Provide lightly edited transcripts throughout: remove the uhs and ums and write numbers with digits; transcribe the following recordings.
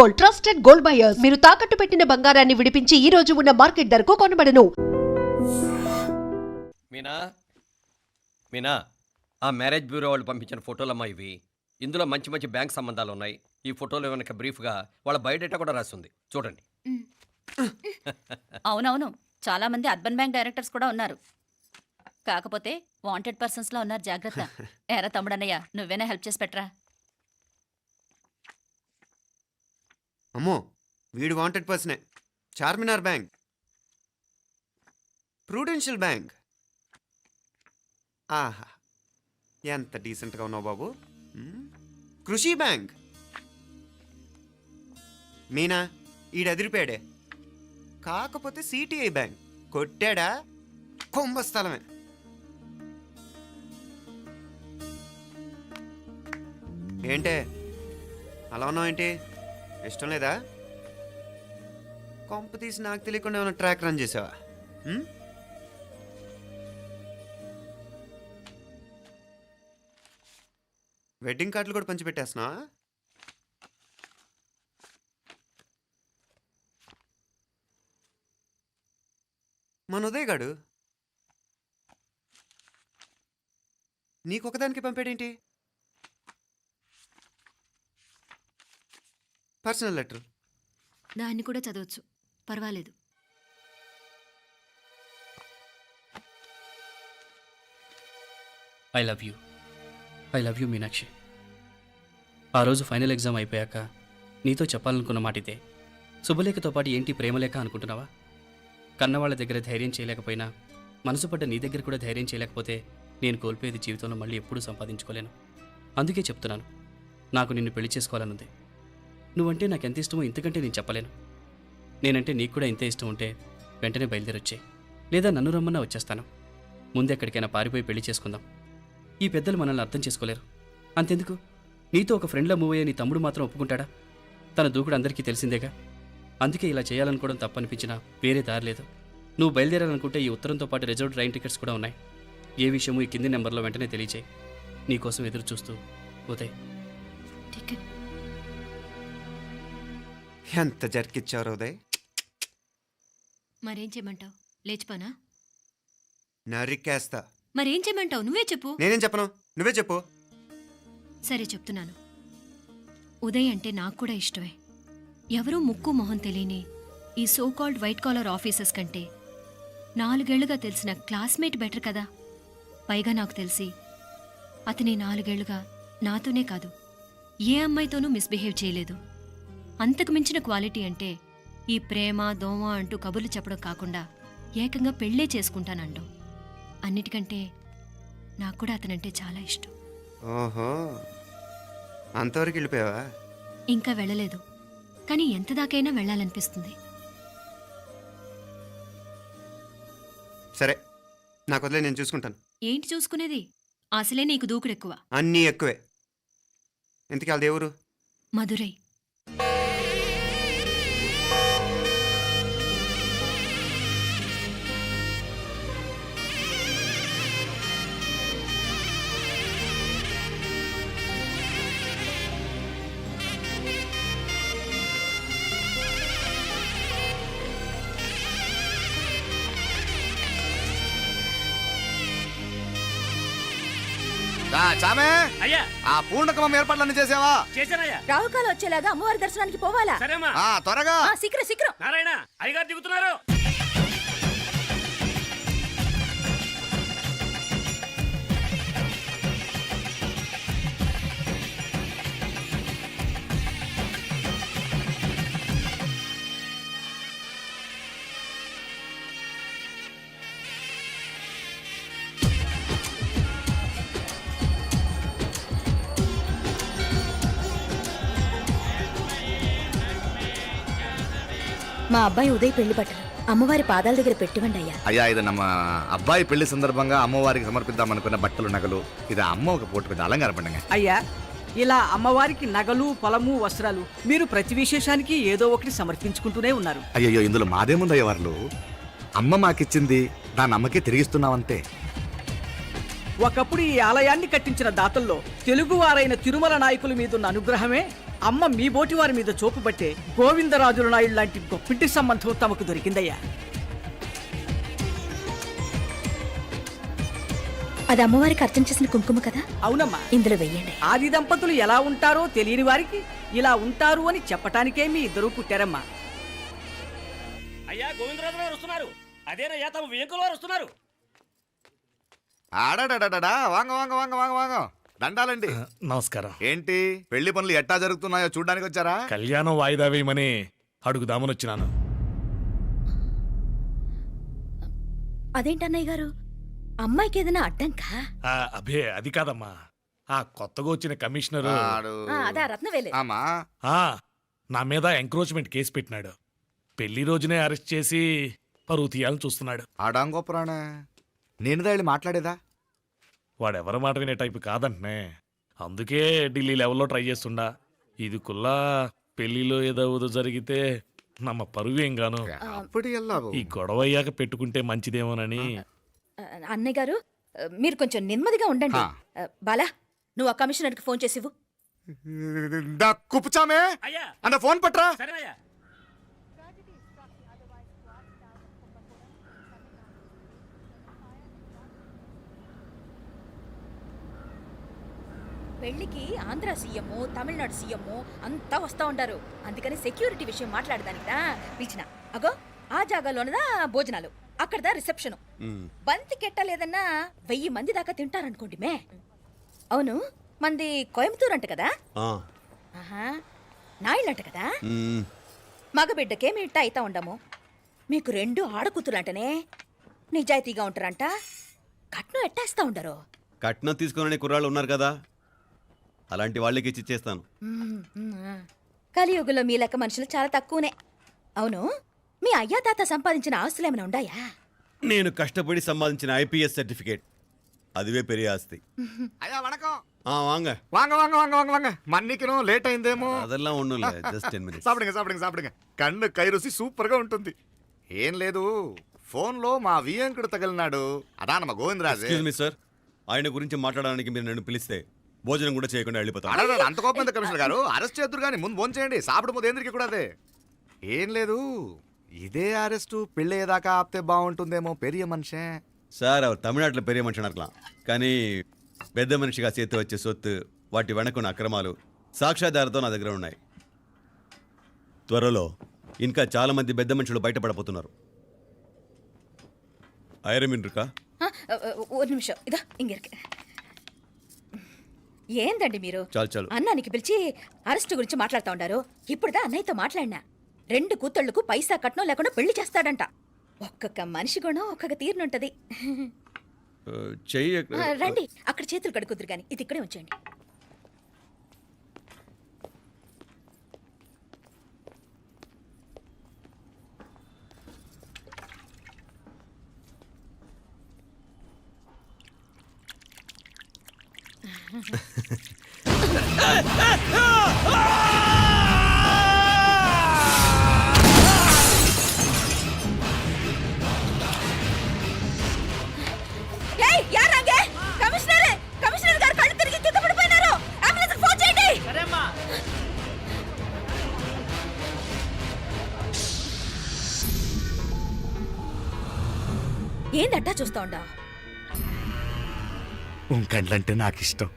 Gold, trusted gold buyers. మీరు తాకట్టు పెట్టిన బంగారాన్ని విడిపించి ఈ రోజు ఉన్న మార్కెట్ ధరకు కొనబడను. మీనా మీనా ఆ మ్యారేజ్ బ్యూరో వాళ్ళు పంపించిన ఫోటోలమ్మా ఇవి. ఇందులో మంచి మంచి బ్యాంక్ సంబంధాలు ఉన్నాయి. ఈ ఫోటోలో వెనక బ్రీఫ్గా వాళ్ళ బయోడేటా కూడా రాస్తుంది, చూడండి. అవునవును, చాలా మంది అర్బన్ బ్యాంక్ డైరెక్టర్స్ కూడా ఉన్నారు. కాకపోతే వాంటెడ్ పర్సన్స్ లో ఉన్నారు, జాగ్రత్త. ఎరా తమ్ముడన్నయ్య, నువ్వేనా హెల్ప్ చేసి పెట్టరా. అమ్మో, వీడు వాంటెడ్ పర్సనే. Charminar bank, prudential bank. ఆహా, ఎంత డీసెంట్గా ఉన్నావు బాబు. కృషి బ్యాంక్. మీనా, ఈడదిరిపాడే. కాకపోతే సిటిఐ బ్యాంక్ కొట్టాడా కుంభస్థలమే. ఏంటే అలా ఉన్నావు? ఏంటి ఇష్టం లేదా? కొంప తీసి నాకు తెలియకుండా ఏమైనా ట్రాక్ రన్ చేసావా? వెడ్డింగ్ కార్డులు కూడా పంచిపెట్టేస్తున్నావా? మన ఉదయ్ గాడు నీకొకదానికి పంపాడేంటి? Personal letter. దాన్ని కూడా చదవచ్చు, పర్వాలేదు. I love you Meenakshi. ఆ రోజు ఫైనల్ ఎగ్జామ్ అయిపోయాక నీతో చెప్పాలనుకున్న మాట ఇదే. శుభలేఖతో పాటు ఏంటి ప్రేమలేఖ అనుకుంటున్నావా? కన్నవాళ్ళ దగ్గర ధైర్యం చేయలేకపోయినా మనసు పడ్డ నీ దగ్గర కూడా ధైర్యం చేయలేకపోతే నేను కోల్పోయేది జీవితంలో మళ్ళీ ఎప్పుడూ సంపాదించుకోలేను. అందుకే చెప్తున్నాను, నాకు నిన్ను పెళ్లి చేసుకోవాలనుంది. నువ్వంటే నాకు ఎంత ఇష్టమో ఇంతకంటే నేను చెప్పలేను. నేనంటే నీకు కూడా ఇంత ఇష్టం ఉంటే వెంటనే బయలుదేరొచ్చాయి, లేదా నన్ను రమ్మన్నా వచ్చేస్తాను. ముందు ఎక్కడికైనా పారిపోయి పెళ్లి చేసుకుందాం. ఈ పెద్దలు మనల్ని అర్థం చేసుకోలేరు. అంతెందుకు, నీతో ఒక ఫ్రెండ్లా మూవ్ అయ్యే నీ తమ్ముడు మాత్రం ఒప్పుకుంటాడా? తన దూకుడు అందరికీ తెలిసిందేగా. అందుకే ఇలా చేయాలనుకోవడం తప్పనిపించినా వేరే దారి లేదు. నువ్వు బయలుదేరాలనుకుంటే ఈ ఉత్తరంతో పాటు రిజర్వ్ ట్రైన్ టికెట్స్ కూడా ఉన్నాయి. ఏ విషయమూ ఈ కింది నెంబర్లో వెంటనే తెలియచేయి. నీకోసం ఎదురు చూస్తూ ఉదయ్. టికెట్ ఎంత జరికిచ్చారు ఉదయ్. మరేం చేయమంటావు? లేచిపోనా? నరికేస్తా. మరేం చేయమంటావు? నువ్వే చెప్పు. నేనేం చెప్పను, నువ్వే చెప్పు. సరే, చెప్తున్నాను. ఉదయ్ అంటే నాకు కూడా ఇష్టమే. ఎవరూ ముక్కు మొహం తెలియని ఈ సోకాల్డ్ వైట్ కాలర్ ఆఫీసర్స్ కంటే 4 ఏళ్లుగా తెలిసిన క్లాస్మేట్ బెటర్ కదా. పైగా నాకు తెలిసి అతని 4 ఏళ్లుగా నాతోనే కాదు, ఏ అమ్మాయితోనూ మిస్బిహేవ్ చేయలేదు. అంతకు మించిన క్వాలిటీ అంటే ఈ ప్రేమ దోమ అంటూ కబుర్లు చెప్పడం కాకుండా ఏకంగా పెళ్ళే చేసుకుంటానంటాం. అన్నిటికంటే నాకు కూడా అతనంటే చాలా ఇష్టం. ఓహో, అంతవరకు వెళ్ళిపోయావా? ఇంకా వెళ్ళలేదు, కానీ ఎంత దాకైనా వెళ్ళాలనిపిస్తుంది. సరే, నాకు వదిలే, నేను చూసుకుంటాను. ఏంటి చూసుకునేది? అసలే నీకు దూకుడెక్కువ. అన్నీ ఎక్కువే. ఇంతకీ వాళ్ళ దేవురు? మధురై. చామే అయ్యా, ఆ పూర్ణకమం ఏర్పాట్లన్నీ చేసావా? చేశానయ్యా. రాహుకాలు వచ్చేలాగా అమ్మవారి దర్శనానికి పోవాలా? సరేమ్మా. త్వరగా. శీఘ్రం శీఘ్రం. నారాయణ, అయ్యగారు దిగుతున్నారు. మా అబ్బాయి ఉదయ్ పెళ్లి బట్టలు అమ్మవారి పాదాల దగ్గర పెట్టివ్వండి అయ్యా. అయ్యా, ఇది నమ్మ అబ్బాయి పెళ్లి సందర్భంగా అమ్మవారికి సమర్పిద్దాం అనుకున్న బట్టలు, నగలు. ఇది అమ్మ ఒక పూట పెద్ద అలంకార పండుగ. అయ్యా, ఇలా అమ్మవారికి నగలు, పొలము, వస్త్రాలు మీరు ప్రతి విశేషానికి ఏదో ఒకటి సమర్పించుకుంటూనే ఉన్నారు. అయ్యో, ఇందులో మాదేముందయ్య వాళ్ళు. అమ్మ మాకిచ్చింది, దాని అమ్మకే తిరిగిస్తున్నామంతే. ఒకప్పుడు ఈ ఆలయాన్ని కట్టించిన దాతల్లో తెలుగువారైన తిరుమల నాయకుల మీదున్న అనుగ్రహమే అమ్మ మీ బోటి వారి మీద చూపు పట్టే గోవిందరాజుల నాయుడు లాంటి గొప్పింటి సంబంధం తమకు దొరికిందయ్యా. అది అమ్మవారికి అర్చన చేసిన కుంకుమ కదా, అవునమ్మా. ఇందులో వెయ్యండి. ఆది దంపతులు ఎలా ఉంటారో తెలియని వారికి ఇలా ఉంటారు అని చెప్పటానికే మీ ఇద్దరూ పుట్టారమ్మా. అయ్యా గోవిందరాజు గారు వస్తున్నారు. అదేనయ్యా తమ వెంకుల వారు వస్తున్నారు. ఆడాడా వాంగ వాంగ వాంగ వాంగ వాంగ దండాలండి. నమస్కారం. ఏంటి పెళ్లి పనులు ఎట్టా జరుగుతున్నాయో చూడడానికి వచ్చారా? కళ్యాణం వాయిదా వేయమని అడుగుదామని వచ్చినాను. అదేంటన్నయ్య గారు, అమ్మాయికి ఏదైనా అడ్డంకా? అభే అది కాదమ్మా, ఆ కొత్తగా వచ్చిన కమిషనరు అదా రత్నవేలే. ఆమా నా మీద ఎంక్రోచ్మెంట్ కేసు పెట్టినాడు. పెళ్లి రోజునే అరెస్ట్ చేసి పరువు తీయాలని చూస్తున్నాడు. ఆడాంగోపురాణ నేనుదా వెళ్ళి మాట్లాడేదా? వాడెవరి మాట వినే టైపు కాదంటనే, అందుకే ఢిల్లీ లెవెల్లో ట్రై చేస్తుండా. ఇది కుల్లా పెళ్లిలో ఏదో జరిగితే నమ్మ పరువేం గాను. అప్పుడు ఈ గొడవ అయ్యాక పెట్టుకుంటే మంచిదేమోనని. అన్నయ్య గారు మీరు కొంచెం నెమ్మదిగా ఉండండి. బాలా, నువ్వు ఆ కమిషనర్కి ఫోన్ చేసివు. కుప్పుచామే అయ్యా అన్న ఫోన్ పట్రా. సరేనయ్యా. పెళ్లికి ఆంధ్ర సీఎం, తమిళనాడు సీఎం అంతా వస్తా ఉంటారు. అందుకని సెక్యూరిటీ విషయం మాట్లాడదానికిదా పిలిచిన. అగో ఆ జాగాలోనదా భోజనాలు, అక్కడదా రిసెప్షన్. బంతి కెట్టలేదన్నా 1000 మంది దాకా తింటారనుకోండి మే. అవును, మంది కోయంబత్తూర్ అంట కదా? ఆహా, నాయుళ్ళంట కదా? మగబిడ్డకే మీ ఇట్ట అయితా ఉండము. మీకు 2 ఆడకూతులంటనే నిజాయితీగా ఉంటారంట. కట్నం ఎట్టేస్తా ఉండరు. కట్నం తీసుకునే కుర్రాళ్ళు ఉన్నారు కదా, అలాంటి వాళ్ళకి ఇచ్చి చేస్తాను. కలియుగంలో మీ లెక్క మనుషులు చాలా తక్కువనే. అవును, మీ అయ్యా తాత సంపాదించిన ఆస్తులు ఏమైనా ఉండాయా? నేను కష్టపడి సంపాదించిన ఐపీఎస్ సర్టిఫికేట్, అదివే పెరిగే ఆస్తి. అయ్యా వణకం. వాంగ వాంగ వాంగ వాంగ వాంగ వాంగ మన్నికిను లేట్ అయిందేమో. అదెல்லாம் ఒన్నుం జస్ట్ 10 minutes. సాப்பிடுங்க సాப்பிடுங்க సాப்பிடுங்க. కన్ను కై రుచి సూపర్ గా ఉంటుంది. ఏం లేదు, ఫోన్ లో మా వియంకుడు తగిలినాడు. అదా నమ్మ గోవిందరాజు. ఎక్స్క్యూజ్ మీ సార్, ఆయన గురించి మాట్లాడడానికి మీరు నన్ను పిలిస్తే భోజనం కూడా చేయకుండా వెళ్ళిపోతాను. అడగ అంత కోపం ఎంత కమిషనర్ గారు? అరెస్ట్ చేద్దరు కానీ ముందు ఫోన్ చేయండి. సాపిడు ముందు ఎందుకు కూడా అదే. ఏం లేదు, ఇదే అరెస్టు పెళ్ళేదాకా ఆపితే బాగుంటుందేమో. పెరియ మనిషే సార్, அவர் தமிழ்நாட்டில் பெரிய మనిషి అనర్కలాం, కానీ పెద్ద మనిషిగా చేతి వచ్చే సొత్తు, వాటి వెనకున్న అక్రమాలు సాక్ష్యాధారతో నా దగ్గర ఉన్నాయి. త్వరలో ఇంకా చాలా మంది పెద్ద మనుషులు బయటపడబోతున్నారు. ఐరమిన్ రుకా ఒక నిమిషం, ఇదా ఇంక ఏందండి మీరు? చాలు అన్నానికి పిలిచి అరెస్టు గురించి మాట్లాడుతూ ఉండారు. ఇప్పుడుదా అన్నయ్యతో మాట్లాడినా 2 కూతుళ్లకు పైసా కట్నం లేకుండా పెళ్లి చేస్తాడంట. ఒక్కొక్క మనిషి గుణం ఒక్కొక్క తీరునుంటది. చెయ్యి రండి, అక్కడ చేతులు కడుకుదురు గాని ఇది ఇక్కడే ఉంచండి. కమిషనర్ గారు కళ్ళు తిరిగి కింద పడిపోయినారు. అంబులెన్స్ ఫోన్ చేయండి. సరేమ్మా. ఏందట్టా చూస్తా ఉండా? కండ్లంటే నాకు ఇష్టం.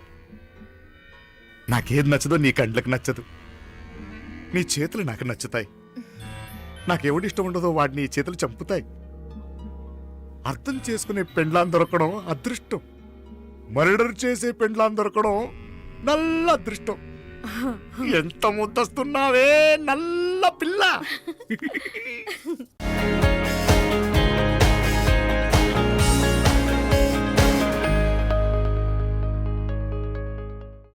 నాకేది నచ్చదో నీ కండ్లకు నచ్చదు. నీ చేతులు నాకు నచ్చుతాయి. నాకెవడి ఇష్టం ఉండదో వాడిని నీ చేతులు చంపుతాయి. అర్థం చేసుకునే పెండ్లాం దొరకడం అదృష్టం. మర్డర్ చేసే పెండ్లాం దొరకడం నల్ల అదృష్టం. ఎంత ముద్దస్తున్నావే నల్ల పిల్ల.